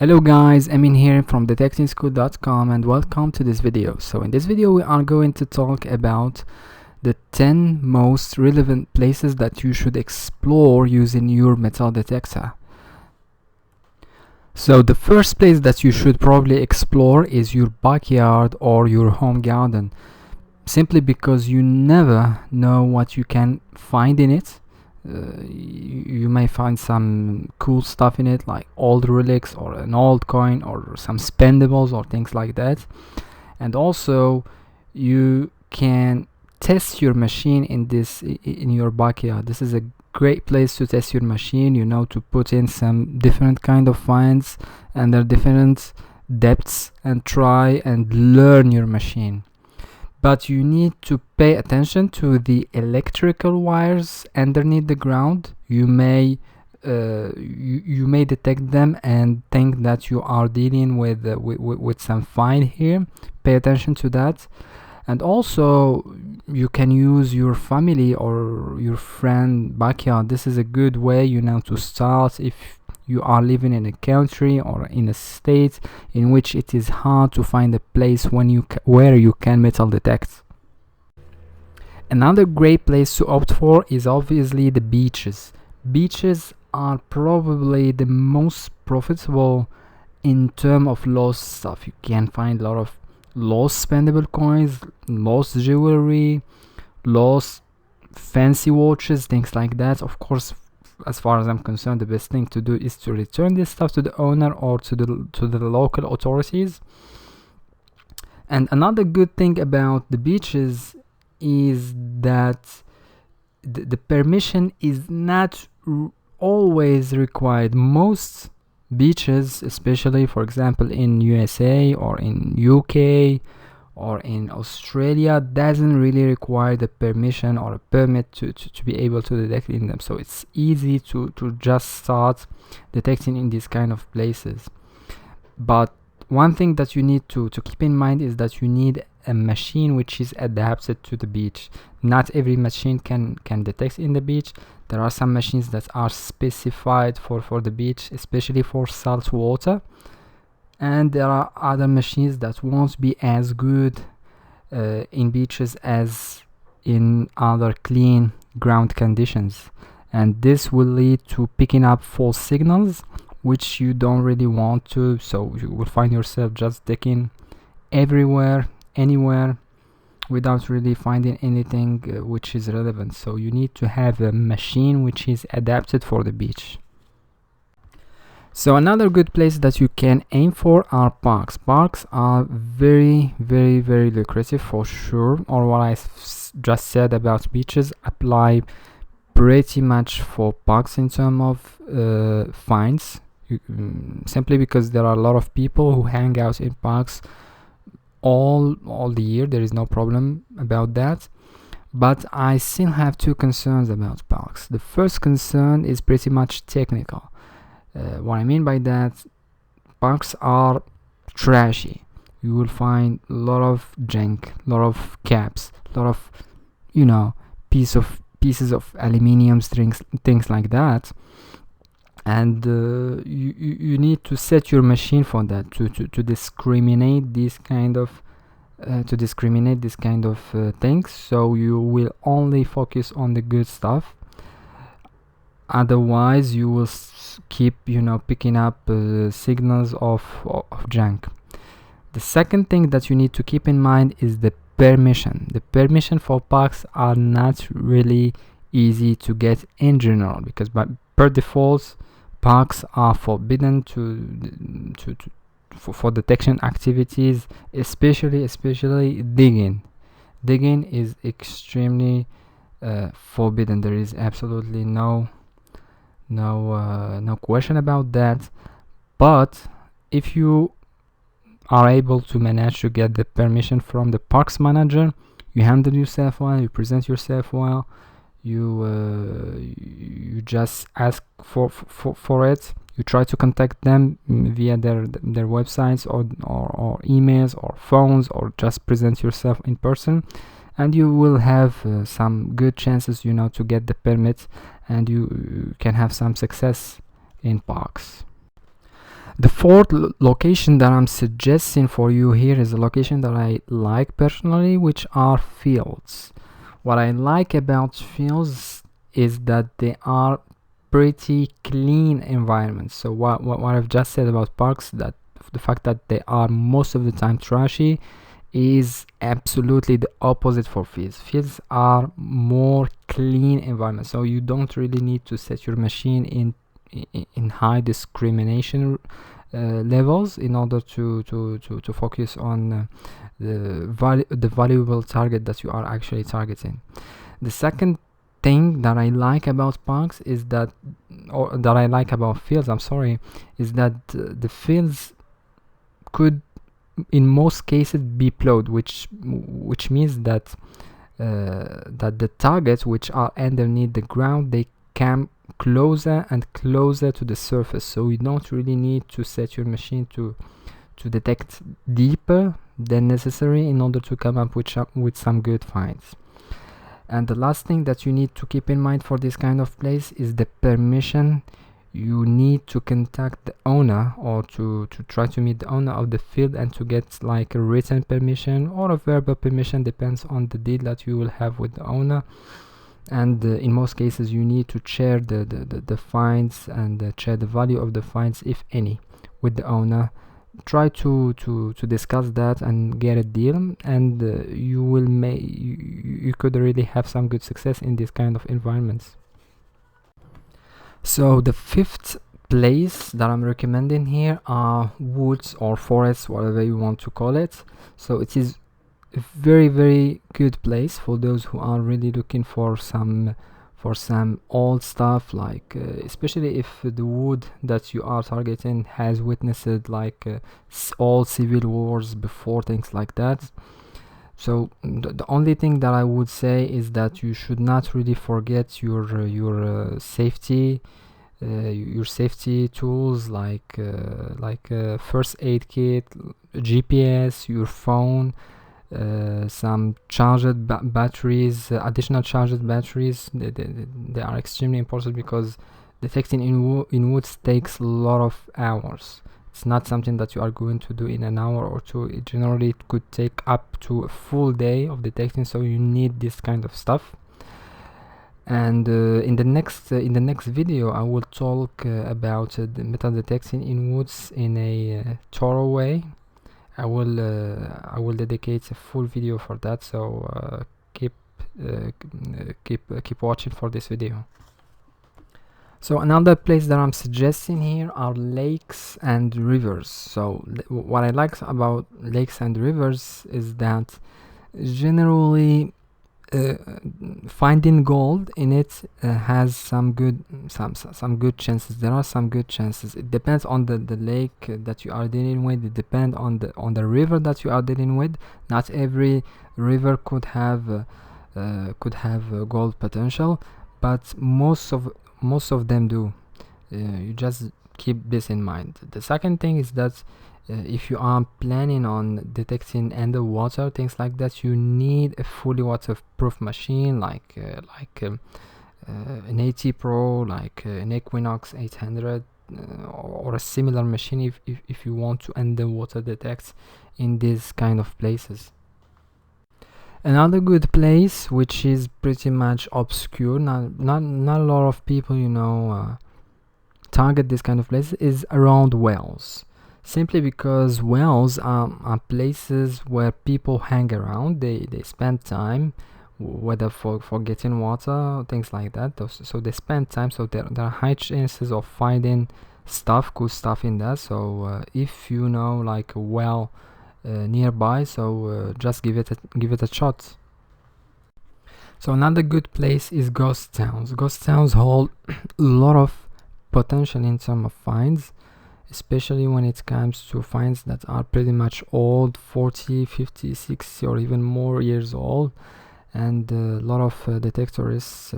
Hello guys, Emin here from detectingschool.com and welcome to this video. So in this video we are going to talk about the 10 most relevant places that you should explore using your metal detector. So the first place that you should probably explore is your backyard or your home garden, simply because you never know what you can find in it. You may find some cool stuff in it, like old relics or an old coin or some spendables or things like that. And also you can test your machine in your backyard. This is a great place to test your machine, to put in some different kind of finds and their different depths and try and learn your machine. But you need to pay attention to the electrical wires underneath the ground. You may detect them and think that you are dealing with some find here. Pay attention to that. And also you can use your family or your friend backyard. This is a good way to start if you are living in a country or in a state in which it is hard to find a place where you can metal detect. Another great place to opt for is obviously the beaches. Beaches are probably the most profitable in terms of lost stuff. You can find a lot of lost spendable coins, lost jewelry, lost fancy watches, things like that. Of course, as far as I'm concerned, the best thing to do is to return this stuff to the owner or to the local authorities. And another good thing about the beaches is that the permission is not always required. Most beaches, especially for example in USA or in UK or in Australia, doesn't really require the permission or a permit to be able to detect in them. So it's easy to just start detecting in these kind of places. But one thing that you need to keep in mind is that you need a machine which is adapted to the beach. Not every machine can detect in the beach. There are some machines that are specified for the beach, especially for salt water. And there are other machines that won't be as good in beaches as in other clean ground conditions, and this will lead to picking up false signals which you don't really want to. So you will find yourself just digging everywhere, anywhere, without really finding anything which is relevant. So you need to have a machine which is adapted for the beach. So another good place that you can aim for are parks. Parks are very, very, very lucrative for sure. Or what I just said about beaches apply pretty much for parks in terms of finds. Simply because there are a lot of people who hang out in parks all the year. There is no problem about that. But I still have two concerns about parks. The first concern is pretty much technical. What I mean by that, parks are trashy. You will find a lot of junk, a lot of caps, a lot of pieces of aluminium strings, things like that. And you need to set your machine for that to discriminate this kind of things. So you will only focus on the good stuff. Otherwise you will keep picking up signals of junk. The second thing that you need to keep in mind is the permission for parks are not really easy to get in general, because per default parks are forbidden for detection activities, especially digging is extremely forbidden. There is absolutely no question about that. But if you are able to manage to get the permission from the parks manager, you handle yourself well, you present yourself well, you just ask for it, you try to contact them via their websites or emails or phones, or just present yourself in person, and you will have some good chances to get the permit, and you can have some success in parks. The fourth location that I'm suggesting for you here is a location that I like personally, which are fields. What I like about fields is that they are pretty clean environments. So what I've just said about parks, that the fact that they are most of the time trashy, is absolutely the opposite for fields. Fields are more clean environments, so you don't really need to set your machine in high discrimination levels in order to focus on the valuable target that you are actually targeting. The second thing that I like about parks is that, or that I like about fields, I'm sorry, is that the fields could in most cases be plowed, which means that that the targets which are underneath the ground, they come closer and closer to the surface, so you don't really need to set your machine to detect deeper than necessary in order to come up with some good finds. And the last thing that you need to keep in mind for this kind of place is the permission. You need to contact the owner, or to try to meet the owner of the field and to get like a written permission or a verbal permission, depends on the deal that you will have with the owner. And in most cases you need to share the finds and share the value of the finds, if any, with the owner. Try to discuss that and get a deal, and you could really have some good success in this kind of environments. So the fifth place that I'm recommending here are woods or forests, whatever you want to call it. So it is a very good place for those who are really looking for some old stuff, like especially if the wood that you are targeting has witnessed like all civil wars before, things like that. So the only thing that I would say is that you should not really forget your safety tools, like first aid kit, GPS, your phone, some charged batteries, additional charged batteries. They are extremely important, because detecting in woods takes a lot of hours. It's not something that you are going to do in an hour or two. It generally could take up to a full day of detecting, so you need this kind of stuff. And in the next video I will talk about the metal detecting in woods in a thorough way. I will dedicate a full video for that, so keep watching for this video. So another place that I'm suggesting here are lakes and rivers. So what I like about lakes and rivers is that generally finding gold in it has some good chances. There are some good chances. It depends on the lake that you are dealing with. It depends on the river that you are dealing with. Not every river could have gold potential, but most of them do. You just keep this in mind. The second thing is that if you are planning on detecting underwater, things like that, you need a fully waterproof machine, like an AT Pro, like an Equinox 800, or a similar machine if you want to underwater detect in these kind of places. Another good place, which is pretty much obscure, not a lot of people target this kind of place, is around wells. Simply because wells are places where people hang around. They spend time, whether for getting water, things like that. So they spend time, so there are high chances of finding cool stuff in there. So if you know like a well nearby, so just give it a shot. So another good place is ghost towns. Ghost towns hold a lot of potential in terms of finds, especially when it comes to finds that are pretty much old, 40, 50, 60 or even more years old. And a lot of detectorists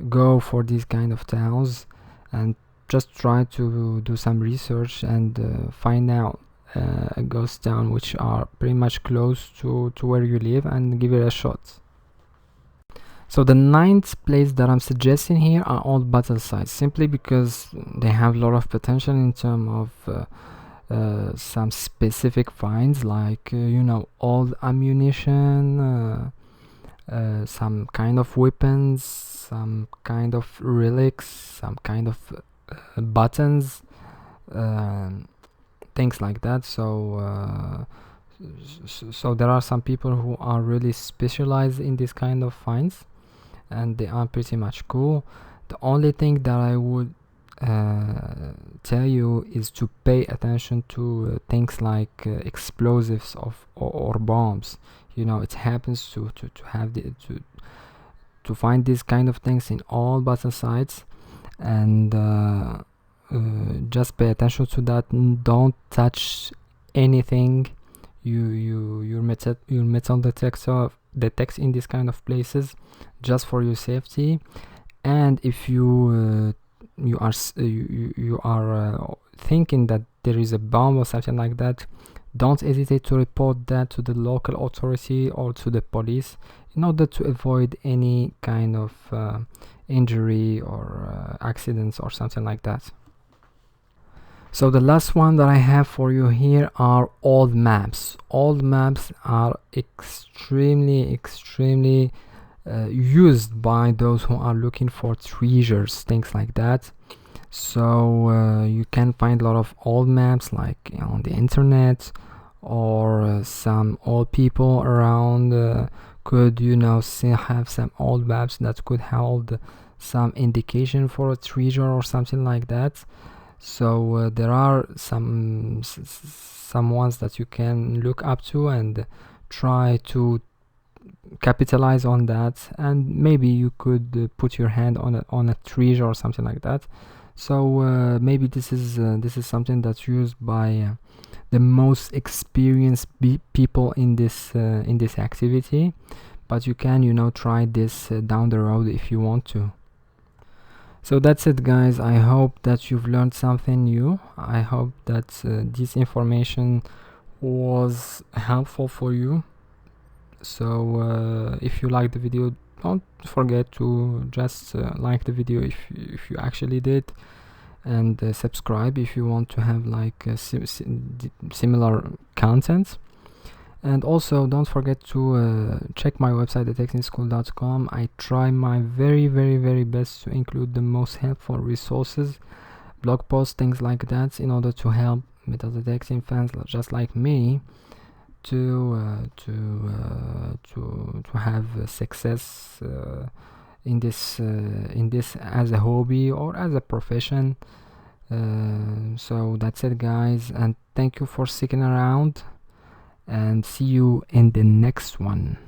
go for these kind of towns and just try to do some research and find out a ghost town which are pretty much close to where you live, and give it a shot. So the ninth place that I'm suggesting here are all battle sites, simply because they have a lot of potential in terms of some specific finds, like old ammunition, some kind of weapons, some kind of relics, some kind of buttons, things like that. So there are some people who are really specialized in this kind of finds, and they are pretty much cool. The only thing that I would tell you is to pay attention to things like explosives or bombs. It happens to have to find these kind of things in all battle sites, and just pay attention to that. Don't touch anything your metal detects in these kind of places, just for your safety. And if you are thinking that there is a bomb or something like that, don't hesitate to report that to the local authority or to the police, in order to avoid any kind of injury or accidents or something like that. So the last one that I have for you here are old maps. Old maps are extremely used by those who are looking for treasures, things like that. So you can find a lot of old maps, like on the internet, or some old people around could have some old maps that could hold some indication for a treasure or something like that. So there are some ones that you can look up to and try to capitalize on that, and maybe you could put your hand on a treasure or something like that. So maybe this is something that's used by the most experienced people in this activity, but you can try this down the road if you want to. So that's it, guys. I hope that you've learned something new. I hope that this information was helpful for you. So if you like the video, don't forget to just like the video if you actually did, and subscribe if you want to have like similar content. And also don't forget to check my website, thetechnicschool.com. I try my very best to include the most helpful resources, blog posts, things like that, in order to help metal detecting fans just like me to have success in this as a hobby or as a profession. So that's it, guys, and thank you for sticking around, and see you in the next one.